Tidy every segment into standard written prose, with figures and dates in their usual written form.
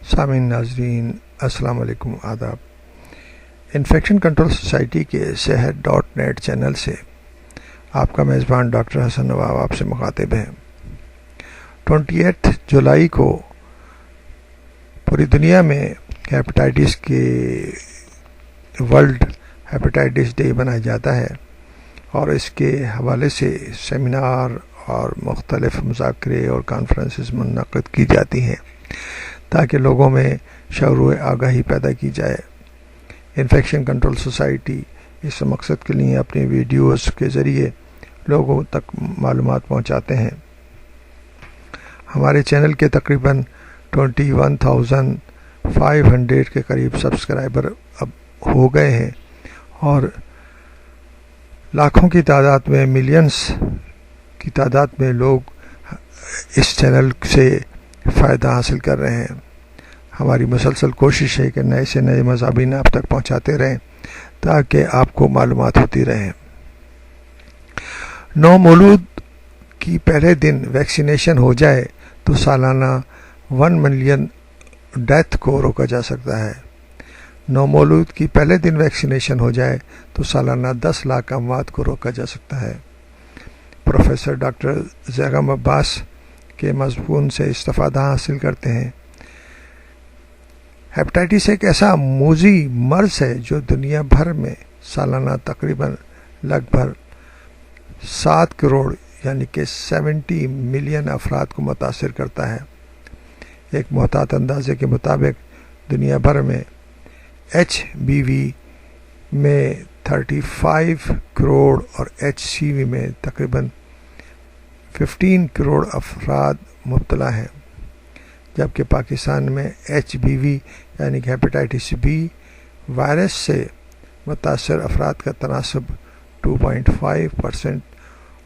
سامعین ناظرین السلام علیکم، آداب۔ انفیکشن کنٹرول سوسائٹی کے صحت.نیٹ چینل سے آپ کا میزبان ڈاکٹر حسن نواب آپ سے مخاطب ہیں۔ 28 جولائی کو پوری دنیا میں ہیپاٹائٹس کے ورلڈ ہیپاٹائٹس ڈے منایا جاتا ہے، اور اس کے حوالے سے سیمینار اور مختلف مذاکرے اور کانفرنسز منعقد کی جاتی ہیں تاکہ لوگوں میں شعور آگاہی پیدا کی جائے۔ انفیکشن کنٹرول سوسائٹی اس مقصد کے لیے اپنی ویڈیوز کے ذریعے لوگوں تک معلومات پہنچاتے ہیں۔ ہمارے چینل کے تقریباً 21,500 کے قریب سبسکرائبر اب ہو گئے ہیں، اور لاکھوں کی تعداد میں، ملینز کی تعداد میں لوگ اس چینل سے فائدہ حاصل کر رہے ہیں۔ ہماری مسلسل کوشش ہے کہ نئے سے نئے مضامین آپ تک پہنچاتے رہیں تاکہ آپ کو معلومات ہوتی رہیں۔ نومولود کی پہلے دن ویکسینیشن ہو جائے تو سالانہ 1 ملین ڈیتھ کو روکا جا سکتا ہے۔ نومولود کی پہلے دن ویکسینیشن ہو جائے تو سالانہ 10 لاکھ اموات کو روکا جا سکتا ہے۔ پروفیسر ڈاکٹر زیغم عباس کے مضمون سے استفادہ حاصل کرتے ہیں۔ ہیپاٹائٹس ایک ایسا موذی مرض ہے جو دنیا بھر میں سالانہ تقریباً لگ بھگ 7 کروڑ یعنی کہ 70 ملین افراد کو متاثر کرتا ہے۔ ایک محتاط اندازے کے مطابق دنیا بھر میں HBV میں 35 کروڑ اور HCV میں تقریباً 15 کروڑ افراد مبتلا ہیں، جبکہ پاکستان میں HBV یعنی کہ ہیپاٹائٹس بی وائرس سے متاثر افراد کا تناسب 2.5%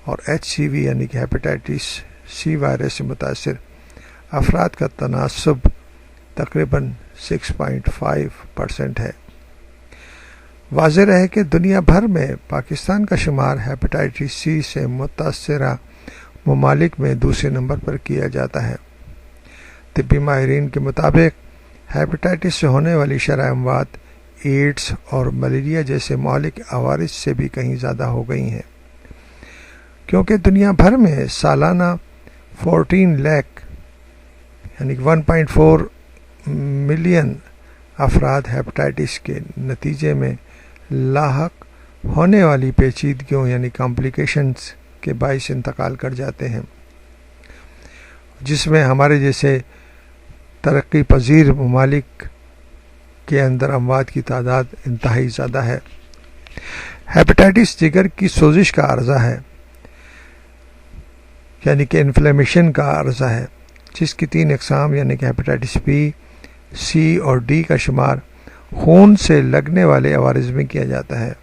اور HCV یعنی کہ ہیپاٹائٹس سی وائرس سے متاثر افراد کا تناسب تقریباً 6.5% ہے۔ واضح رہے کہ دنیا بھر میں پاکستان کا شمار ہیپاٹائٹس سی سے متاثرہ ممالک میں دوسرے نمبر پر کیا جاتا ہے۔ طبی ماہرین کے مطابق ہیپاٹائٹس سے ہونے والی شرح اموات ایڈز اور ملیریا جیسے مہلک عوارض سے بھی کہیں زیادہ ہو گئی ہیں، کیونکہ دنیا بھر میں سالانہ 14 لاکھ یعنی 1.4 ملین افراد ہیپاٹائٹس کے نتیجے میں لاحق ہونے والی پیچیدگیوں یعنی کمپلیکیشنز کے باعث انتقال کر جاتے ہیں، جس میں ہمارے جیسے ترقی پذیر ممالک کے اندر اموات کی تعداد انتہائی زیادہ ہے۔ ہیپاٹائٹس جگر کی سوزش کا عرضہ ہے، یعنی کہ انفلیمیشن کا عرضہ ہے، جس کی 3 اقسام یعنی کہ ہیپاٹائٹس بی، سی اور ڈی کا شمار خون سے لگنے والے عوارض میں کیا جاتا ہے،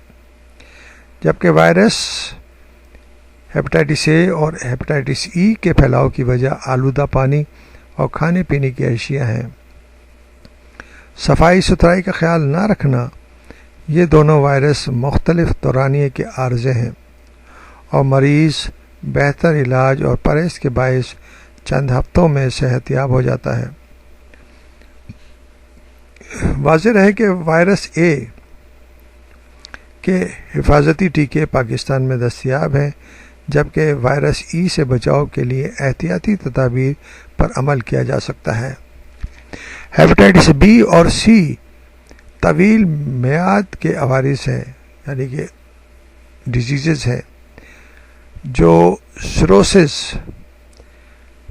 جبکہ وائرس ہیپاٹائٹس اے اور ہیپاٹائٹس ای کے پھیلاؤ کی وجہ آلودہ پانی اور کھانے پینے کی اشیاء ہیں۔ صفائی ستھرائی کا خیال نہ رکھنا، یہ دونوں وائرس مختلف دورانیے کے عارضے ہیں، اور مریض بہتر علاج اور پرہیز کے باعث چند ہفتوں میں صحت یاب ہو جاتا ہے۔ واضح رہے کہ وائرس اے کے حفاظتی ٹیکے پاکستان میں دستیاب ہیں، جبکہ وائرس ای سے بچاؤ کے لیے احتیاطی تدابیر پر عمل کیا جا سکتا ہے۔ ہیپاٹائٹس بی اور سی طویل میعاد کے عوارض ہیں، یعنی کہ ڈیزیزز ہیں جو سروسس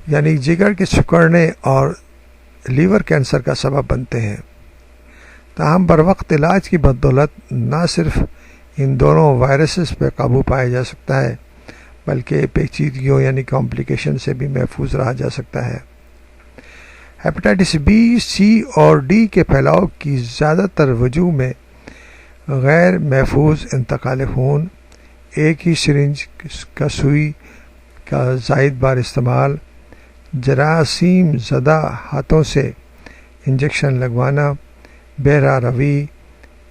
یعنی جگر کے سکڑنے اور لیور کینسر کا سبب بنتے ہیں۔ تاہم بروقت علاج کی بدولت نہ صرف ان دونوں وائرسز پہ قابو پایا جا سکتا ہے، بلکہ پیچیدگیوں یعنی کمپلیکیشن سے بھی محفوظ رہا جا سکتا ہے۔ ہیپاٹائٹس بی، سی اور ڈی کے پھیلاؤ کی زیادہ تر وجوہ میں غیر محفوظ انتقال خون، ایک ہی سرنج کا سوئی کا زائد بار استعمال، جراثیم زدہ ہاتھوں سے انجیکشن لگوانا، بہرہ روی،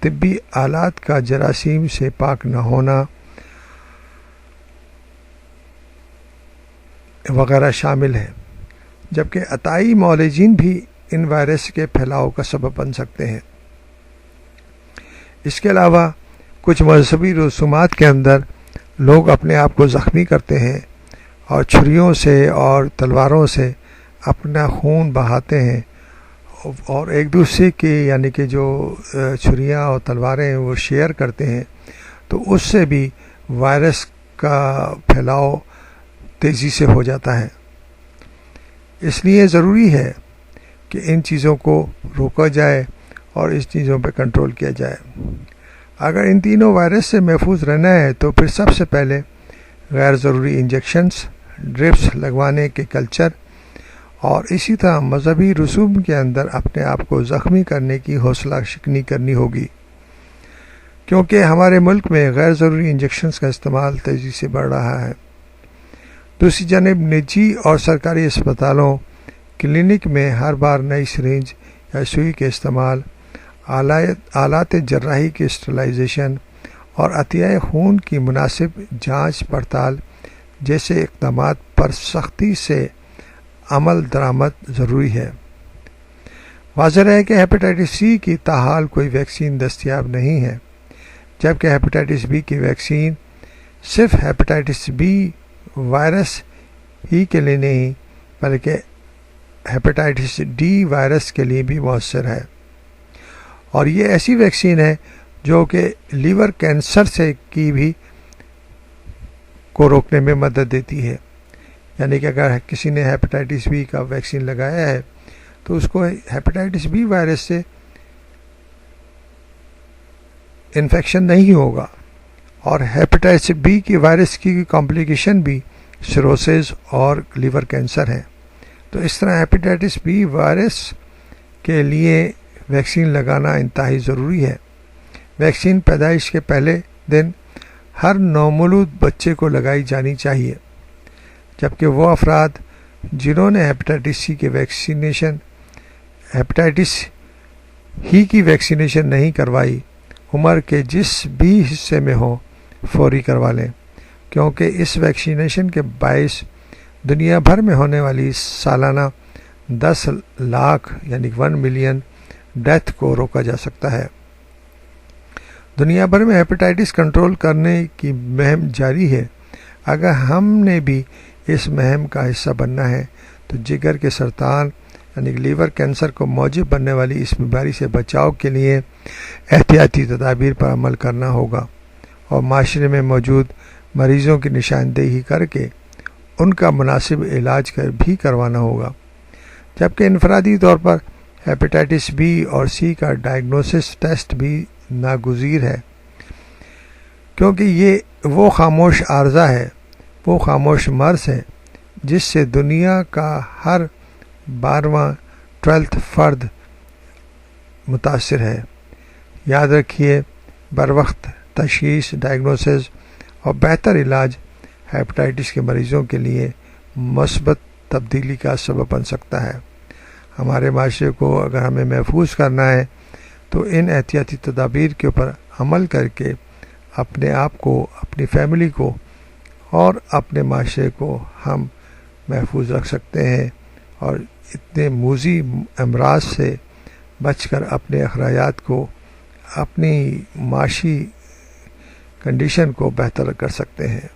طبی آلات کا جراثیم سے پاک نہ ہونا وغیرہ شامل ہیں، جبکہ عطائی معالجین بھی ان وائرس کے پھیلاؤ کا سبب بن سکتے ہیں۔ اس کے علاوہ کچھ مذہبی رسومات کے اندر لوگ اپنے آپ کو زخمی کرتے ہیں اور چھریوں سے اور تلواروں سے اپنا خون بہاتے ہیں، اور ایک دوسرے کے یعنی کہ جو چھریاں اور تلواریں ہیں وہ شیئر کرتے ہیں، تو اس سے بھی وائرس کا پھیلاؤ تیزی سے ہو جاتا ہے۔ اس لیے ضروری ہے کہ ان چیزوں کو روکا جائے اور اس چیزوں پہ کنٹرول کیا جائے۔ اگر ان تینوں وائرس سے محفوظ رہنا ہے تو پھر سب سے پہلے غیر ضروری انجیکشنز، ڈرپس لگوانے کے کلچر اور اسی طرح مذہبی رسوم کے اندر اپنے آپ کو زخمی کرنے کی حوصلہ شکنی کرنی ہوگی، کیونکہ ہمارے ملک میں غیر ضروری انجیکشنز کا استعمال تیزی سے بڑھ رہا ہے۔ دوسری جانب نجی اور سرکاری اسپتالوں کلینک میں ہر بار نئی سرنج یا سوئی کے استعمال، آلات جراحی کی اسٹرلائزیشن اور عطیہ خون کی مناسب جانچ پڑتال جیسے اقدامات پر سختی سے عمل درآمد ضروری ہے۔ واضح ہے کہ ہیپیٹائٹس سی کی تاحال کوئی ویکسین دستیاب نہیں ہے، جبکہ ہیپیٹائٹس بی کی ویکسین صرف ہیپیٹائٹس بی وائرس ہی کے لیے نہیں بلکہ ہیپیٹائٹس ڈی وائرس کے لیے بھی مؤثر ہے، اور یہ ایسی ویکسین ہے جو کہ لیور کینسر سے کی بھی کو روکنے میں مدد دیتی ہے۔ یعنی کہ اگر کسی نے ہیپیٹائٹس بی کا ویکسین لگایا ہے تو اس کو ہیپیٹائٹس بی وائرس سے انفیکشن نہیں ہوگا، اور ہیپیٹائٹس بی کی وائرس کی کمپلیکیشن بھی سیروسس اور لیور کینسر ہے۔ تو اس طرح ہیپیٹائٹس بی وائرس کے لیے ویکسین لگانا انتہائی ضروری ہے۔ ویکسین پیدائش کے پہلے دن ہر نومولود بچے کو لگائی جانی چاہیے، جبکہ وہ افراد جنہوں نے ہیپیٹائٹس ہی کی ویکسینیشن نہیں کروائی عمر کے جس بھی حصے میں ہوں فوری کروا لیں، کیونکہ اس ویکسینیشن کے باعث دنیا بھر میں ہونے والی سالانہ 10 لاکھ یعنی 1 ملین ڈیتھ کو روکا جا سکتا ہے۔ دنیا بھر میں ہیپیٹائٹس کنٹرول کرنے کی مہم جاری ہے۔ اگر ہم نے بھی اس مہم کا حصہ بننا ہے تو جگر کے سرطان یعنی لیور کینسر کو موجب بننے والی اس بیماری سے بچاؤ کے لیے احتیاطی تدابیر پر عمل کرنا ہوگا، اور معاشرے میں موجود مریضوں کی نشاندہی کر کے ان کا مناسب علاج بھی کروانا ہوگا، جبکہ انفرادی طور پر ہیپیٹائٹس بی اور سی کا ڈائگنوسس ٹیسٹ بھی ناگزیر ہے، کیونکہ یہ وہ خاموش عارضہ ہے، وہ خاموش مرض ہے جس سے دنیا کا ہر 12واں فرد متاثر ہے۔ یاد رکھیے، بروقت تشخیص، ڈائگنوسس اور بہتر علاج ہیپیٹائٹس کے مریضوں کے لیے مثبت تبدیلی کا سبب بن سکتا ہے۔ ہمارے معاشرے کو اگر ہمیں محفوظ کرنا ہے تو ان احتیاطی تدابیر کے اوپر عمل کر کے اپنے آپ کو، اپنی فیملی کو اور اپنے معاشرے کو ہم محفوظ رکھ سکتے ہیں، اور اتنے موذی امراض سے بچ کر اپنے اخراجات کو، اپنی معاشی کنڈیشن کو بہتر کر سکتے ہیں۔